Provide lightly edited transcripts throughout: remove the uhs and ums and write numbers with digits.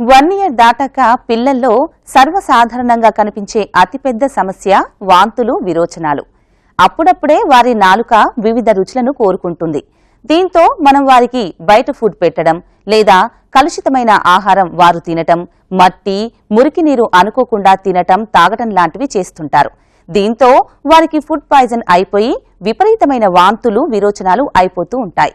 1 year దాటాక పిల్లల్లో సర్వసాధారణంగా కనిపించే అతిపెద్ద సమస్య వాంతులు విరోచనాలు. అప్పుడప్పుడే వారి నాలుక వివిధ రుచులను కోరుకుంటుంది. దీంతో మనం వారికి బయట ఫుడ్ పెట్టడం లేదా కలుషితమైన ఆహారం వారు తినటం, మట్టి, మురికి నీరు అనుకోకుండా తినటం, తాగటం లాంటివి చేస్తుంటారు. దీంతో వారికి ఫుడ్ పాయిజన్ అయిపోయి విపరీతమైన వాంతులు విరోచనాలు అయిపోతూ ఉంటాయి.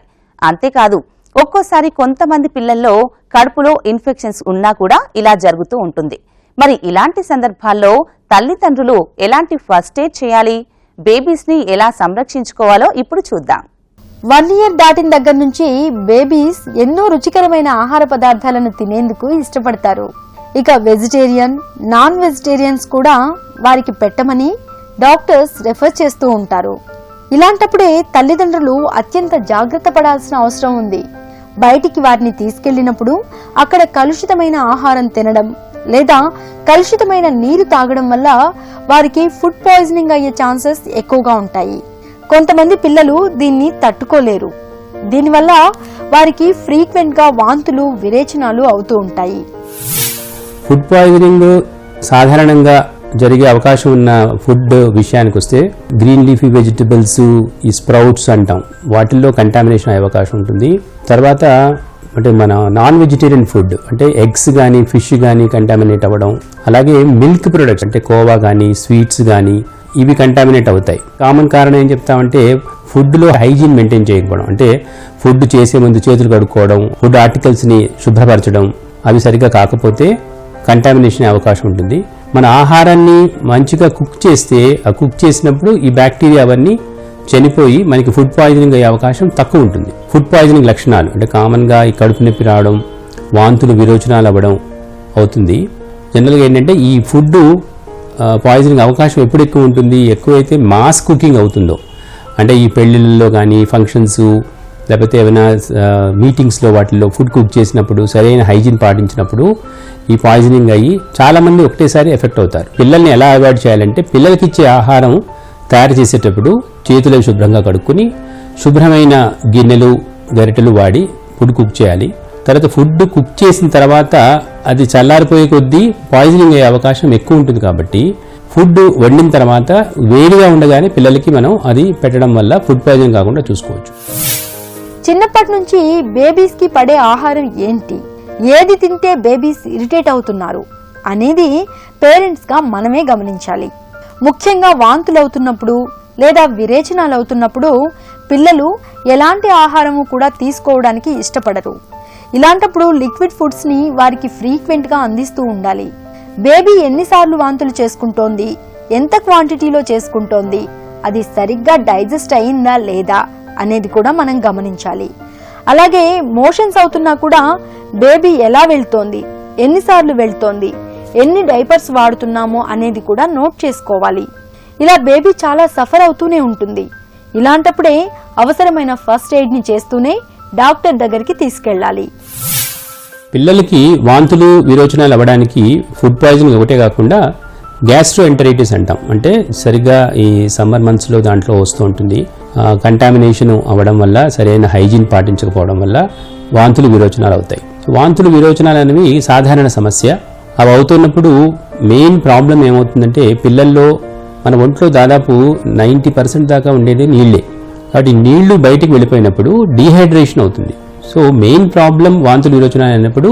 అంతేకాదు ఒక్కోసారి కొంతమంది పిల్లల్లో కడుపులో ఇన్ఫెక్షన్స్ ఉన్నా కూడా ఇలా జరుగుతూ ఉంటుంది. మరి ఇలాంటి సందర్భాల్లో తల్లిదండ్రులు ఎలాంటి ఫస్ట్ ఎయిడ్ చేయాలి, బేబీస్ ని ఎలా సంరక్షించుకోవాలో ఇప్పుడు చూద్దాం. 1 ఇయర్ దాటిన దగ్గర నుంచి బేబీస్ ఎన్నో రుచికరమైన ఆహార పదార్థాలను తినేందుకు ఇష్టపడతారు. ఇక వెజిటేరియన్, నాన్ వెజిటేరియన్స్ కూడా వారికి పెట్టమని డాక్టర్స్ రెఫర్ చేస్తూ ఉంటారు. ఇలాంటప్పుడే తల్లిదండ్రులు అత్యంత జాగ్రత్త పడాల్సిన అవసరం ఉంది. బయటికి వారిని తీసుకెళ్లినప్పుడు అక్కడ కలుషితమైన ఆహారం తినడం లేదా కలుషితమైన నీరు తాగడం వల్ల వారికి ఫుడ్ పాయిజనింగ్ అయ్యే ఛాన్సెస్ ఎక్కువగా ఉంటాయి. కొంతమంది పిల్లలు దీన్ని తట్టుకోలేరు. దీనివల్ల వారికి ఫ్రీక్వెంట్ గా వాంతులు, విరేచనాలు అవుతూ ఉంటాయి. ఫుడ్ పాయిజనింగ్ సాధారణంగా జరిగే అవకాశం ఉన్న ఫుడ్ విషయానికి వస్తే గ్రీన్ లీఫీ వెజిటబుల్స్, ఈ స్ప్రౌట్స్ అంటాం, వాటిల్లో కంటామినేషన్ అయ్యే అవకాశం ఉంటుంది. తర్వాత అంటే మన నాన్ వెజిటేరియన్ ఫుడ్ అంటే ఎగ్స్ కానీ ఫిష్ కానీ కంటామినేట్ అవ్వడం, అలాగే మిల్క్ ప్రొడక్ట్స్ అంటే కోవా కానీ స్వీట్స్ కానీ ఇవి కంటామినేట్ అవుతాయి. కామన్ కారణం ఏం చెప్తామంటే ఫుడ్లో హైజీన్ మెయింటైన్ చేయకపోవడం, అంటే ఫుడ్ చేసే ముందు చేతులు కడుక్కోవడం, ఫుడ్ ఆర్టికల్స్ని శుభ్రపరచడం అవి సరిగ్గా కాకపోతే కంటామినేషన్ అవకాశం ఉంటుంది. మన ఆహారాన్ని మంచిగా కుక్ చేస్తే ఆ కుక్ చేసినప్పుడు ఈ బ్యాక్టీరియా అవన్నీ చనిపోయి మనకి ఫుడ్ పాయిజనింగ్ అయ్యే అవకాశం తక్కువ ఉంటుంది. ఫుడ్ పాయిజనింగ్ లక్షణాలు అంటే కామన్గా ఈ కడుపు నొప్పి రావడం, వాంతులు, విరోచనాలు అవ్వడం అవుతుంది. జనరల్గా ఏంటంటే ఈ ఫుడ్ పాయిజనింగ్ అవకాశం ఎప్పుడు ఎక్కువ ఉంటుంది, ఎక్కువైతే మాస్ కుకింగ్ అవుతుందో, అంటే ఈ పెళ్లిళ్ళలో కానీ ఫంక్షన్స్ లేకపోతే ఏమైనా మీటింగ్స్లో వాటిల్లో ఫుడ్ కుక్ చేసినప్పుడు సరైన హైజీన్ పాటించినప్పుడు ఈ పాయిజనింగ్ అయ్యి చాలామంది ఒకటేసారి ఎఫెక్ట్ అవుతారు. పిల్లల్ని ఎలా అవాయిడ్ చేయాలంటే పిల్లలకి ఇచ్చే ఆహారం తయారు చేసేటప్పుడు చేతులు శుభ్రంగా కడుక్కొని శుభ్రమైన గిన్నెలు, గరిటెలు వాడి ఫుడ్ కుక్ చేయాలి. తర్వాత ఫుడ్ కుక్ చేసిన తర్వాత అది చల్లారిపోయే కొద్దీ పాయిజనింగ్ అయ్యే అవకాశం ఎక్కువ ఉంటుంది. కాబట్టి ఫుడ్ వండిన తర్వాత వేడిగా ఉండగానే పిల్లలకి మనం అది పెట్టడం వల్ల ఫుడ్ పాయిజనింగ్ కాకుండా చూసుకోవచ్చు. చిన్నప్పటి నుంచి బేబీస్ కి పడే ఆహారం ఏంటి, ఏది తింటే బేబీస్ ఇరిటేట్ అవుతున్నారు అనేది పేరెంట్స్ గా మనమే గమనించాలి. ముఖ్యంగా వాంతులు అవుతున్నప్పుడు లేదా విరేచనాలు అవుతున్నప్పుడు పిల్లలు ఎలాంటి ఆహారము కూడా తీసుకోవడానికి ఇష్టపడరు. ఇలాంటప్పుడు లిక్విడ్ ఫుడ్స్ ని వారికి ఫ్రీక్వెంట్ గా అందిస్తూ ఉండాలి. బేబీ ఎన్నిసార్లు వాంతులు చేసుకుంటోంది, ఎంత క్వాంటిటీలో చేసుకుంటోంది, అది సరిగ్గా డైజెస్ట్ అయిందా లేదా అనేది కూడా మనం గమనించాలి. అలాగే మోషన్స్ అవుతున్నా కూడా బేబీ ఎలా వెళ్తోంది, ఎన్నిసార్లు వెళ్తోంది, ఎన్ని డైపర్స్ వాడుతున్నామో అనేది కూడా నోట్ చేసుకోవాలి. ఇలా బేబీ చాలా సఫర్ అవుతూనే ఉంటుంది. ఇలాంటప్పుడే అవసరమైన ఫస్ట్ ఎయిడ్ ని చేస్తూనే డాక్టర్ దగ్గరికి తీసుకెళ్లాలి. పిల్లలకి వాంతులు, విరోచనాలు అవ్వడానికి ఫుడ్ పాయిజనింగ్ ఒకటే కాకుండా గ్యాస్ట్రోఎంటరైటిస్ అంటాం, అంటే సరిగ్గా ఈ సమ్మర్ మంత్స్లో దాంట్లో వస్తూ ఉంటుంది. కంటామినేషన్ అవ్వడం వల్ల, సరైన హైజీన్ పాటించకపోవడం వల్ల వాంతులు, విరోచనాలు అవుతాయి. వాంతులు, విరోచనాలు అనేవి సాధారణ సమస్య. అవి అవుతున్నప్పుడు మెయిన్ ప్రాబ్లం ఏమవుతుందంటే పిల్లల్లో మన ఒంట్లో దాదాపు 90% దాకా ఉండేది నీళ్లే. కాబట్టి నీళ్లు బయటికి వెళ్ళిపోయినప్పుడు డీహైడ్రేషన్ అవుతుంది. సో మెయిన్ ప్రాబ్లం వాంతులు, విరోచనాలు అయినప్పుడు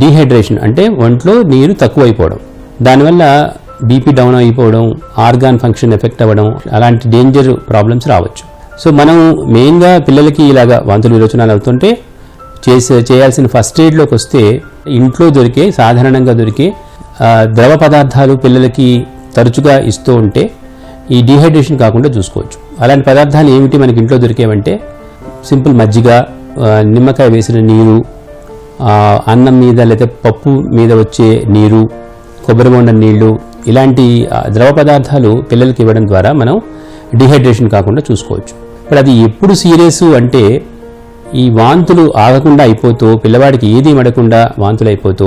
డీహైడ్రేషన్ అంటే ఒంట్లో నీరు తక్కువైపోవడం, దానివల్ల బీపీ డౌన్ అయిపోవడం, ఆర్గాన్ ఫంక్షన్ ఎఫెక్ట్ అవ్వడం, అలాంటి డేంజర్ ప్రాబ్లమ్స్ రావచ్చు. సో మనం మెయిన్గా పిల్లలకి ఇలాగా వాంతులు, విరోచనాలు అవుతుంటే చేయాల్సిన ఫస్ట్ ఎయిడ్లోకి వస్తే ఇంట్లో దొరికే, సాధారణంగా దొరికే ద్రవ పదార్థాలు పిల్లలకి తరచుగా ఇస్తూ ఉంటే ఈ డీహైడ్రేషన్ కాకుండా చూసుకోవచ్చు. అలాంటి పదార్థాలు ఏమిటి మనకి ఇంట్లో దొరికేవంటే సింపుల్ మజ్జిగ, నిమ్మకాయ వేసిన నీరు, అన్నం మీద లేదా పప్పు మీద వచ్చే నీరు, కొబ్బరి బొండం నీళ్లు, ఇలాంటి ద్రవ పదార్థాలు పిల్లలకి ఇవ్వడం ద్వారా మనం డీహైడ్రేషన్ కాకుండా చూసుకోవచ్చు. ఇప్పుడు అది ఎప్పుడు సీరియస్ అంటే ఈ వాంతులు ఆగకుండా అయిపోతూ, పిల్లవాడికి ఏది మడకుండా వాంతులు అయిపోతూ,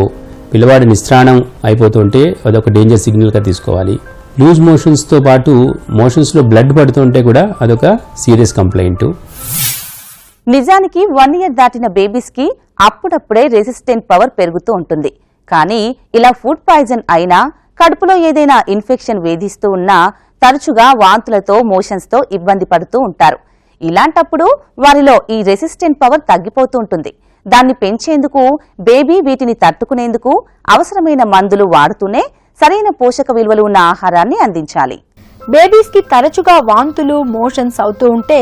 పిల్లవాడి నిస్త్రాణం అయిపోతూ ఉంటే అదొక డేంజర్ సిగ్నల్గా తీసుకోవాలి. లూజ్ మోషన్స్తో పాటు మోషన్స్లో బ్లడ్ పడుతుంటే కూడా అదొక సీరియస్ కంప్లైంట్. నిజానికి 1 ఇయర్ దాటిన బేబీస్ కి అప్పుడప్పుడే రెసిస్టెంట్ పవర్ పెరుగుతూ ఉంటుంది. కానీ ఇలా ఫుడ్ పాయిజన్ అయినా, కడుపులో ఏదైనా ఇన్ఫెక్షన్ వేధిస్తూ ఉన్నా తరచుగా వాంతులతో, మోషన్స్తో ఇబ్బంది పడుతూ ఉంటారు. ఇలాంటప్పుడు వారిలో ఈ రెసిస్టెంట్ పవర్ తగ్గిపోతూ ఉంటుంది. దాన్ని పెంచేందుకు బేబీ వీటిని తట్టుకునేందుకు అవసరమైన మందులు వాడుతూనే సరైన పోషక విలువలు ఉన్న ఆహారాన్ని అందించాలి. బేబీస్ కి తరచుగా వాంతులు, మోషన్స్ అవుతూ ఉంటే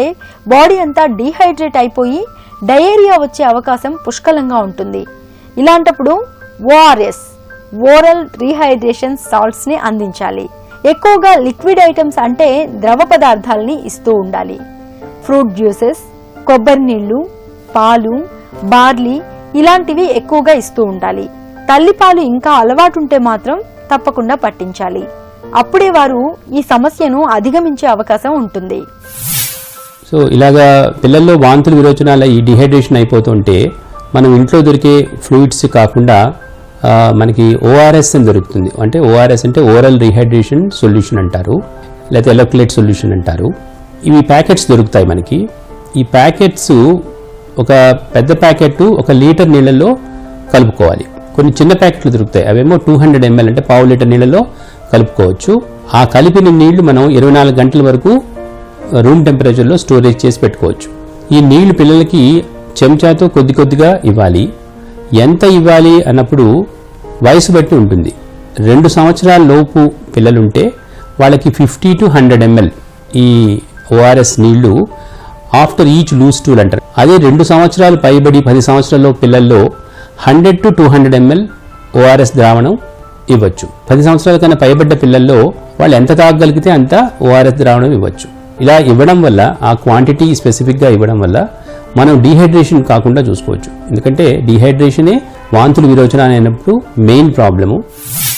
బాడీ అంతా డీహైడ్రేట్ అయిపోయి డయేరియా వచ్చే అవకాశం పుష్కలంగా ఉంటుంది. ఇలాంటప్పుడు ఓఆర్ఎస్, ఓరల్ రీహైడ్రేషన్ సాల్ట్స్ ని అందించాలి. ఎక్కువగా లిక్విడ్ ఐటమ్స్ అంటే ద్రవ పదార్థాలని ఇస్తూ ఉండాలి. ఫ్రూట్ జ్యూసెస్, కొబ్బరి నీళ్లు, పాలు, బార్లీ ఇలాంటివి ఎక్కువగా ఇస్తూ ఉండాలి. తల్లిపాలు ఇంకా అలవాటుంటే మాత్రం తప్పకుండా పట్టించాలి. అప్పుడే వారు ఈ సమస్యను అధిగమించే అవకాశం ఉంటుంది. సో ఇలాగా పిల్లల్లో వాంతులు, విరోచనాల ఈ డిహైడ్రేషన్ అయిపోతుంటే మనం ఇంట్లో దొరికే ఫ్లూయిడ్స్ కాకుండా మనకి ఓఆర్ఎస్ అని దొరుకుతుంది. అంటే ఓఆర్ఎస్ అంటే ఓరల్ రీహైడ్రేషన్ సొల్యూషన్ అంటారు, లేకపోతే ఎలక్ట్రోలైట్ సొల్యూషన్ అంటారు. ఇవి ప్యాకెట్స్ దొరుకుతాయి మనకి. ఈ ప్యాకెట్స్ ఒక పెద్ద ప్యాకెట్ 1 లీటర్ నీళ్ళలో కలుపుకోవాలి. కొన్ని చిన్న ప్యాకెట్లు దొరుకుతాయి, అవేమో 200 ml అంటే ½ లీటర్ నీళ్ళలో కలుపుకోవచ్చు. ఆ కలిపిన నీళ్లు మనం 24 గంటల వరకు రూమ్ టెంపరేచర్లో స్టోరేజ్ చేసి పెట్టుకోవచ్చు. ఈ నీళ్లు పిల్లలకి చెంచాతో కొద్ది కొద్దిగా ఇవ్వాలి. ఎంత ఇవ్వాలి అన్నప్పుడు వయసు బట్టి ఉంటుంది. 2 సంవత్సరాల లోపు పిల్లలుంటే వాళ్ళకి 50 to 100 ml ఈ ఓఆర్ఎస్ నీళ్లు ఆఫ్టర్ ఈచ్ లూజ్ స్టూల్ అంటారు. అదే 2 సంవత్సరాలు పైబడి 10 సంవత్సరాల్లో పిల్లల్లో 100 to 200 ml ఓఆర్ఎస్ ద్రావణం ఇవ్వచ్చు. 10 సంవత్సరాల కన్నా పైబడ్డ పిల్లల్లో వాళ్ళు ఎంత తాగగలిగితే అంత ఓఆర్ఎస్ ద్రావణం ఇవ్వచ్చు. ఇలా ఇవ్వడం వల్ల, ఆ క్వాంటిటీ స్పెసిఫిక్గా ఇవ్వడం వల్ల మనం డీహైడ్రేషన్ కాకుండా చూసుకోవచ్చు. ఎందుకంటే డీహైడ్రేషనే వాంతులు, విరోచనాలు అయినప్పుడు మెయిన్ ప్రాబ్లము.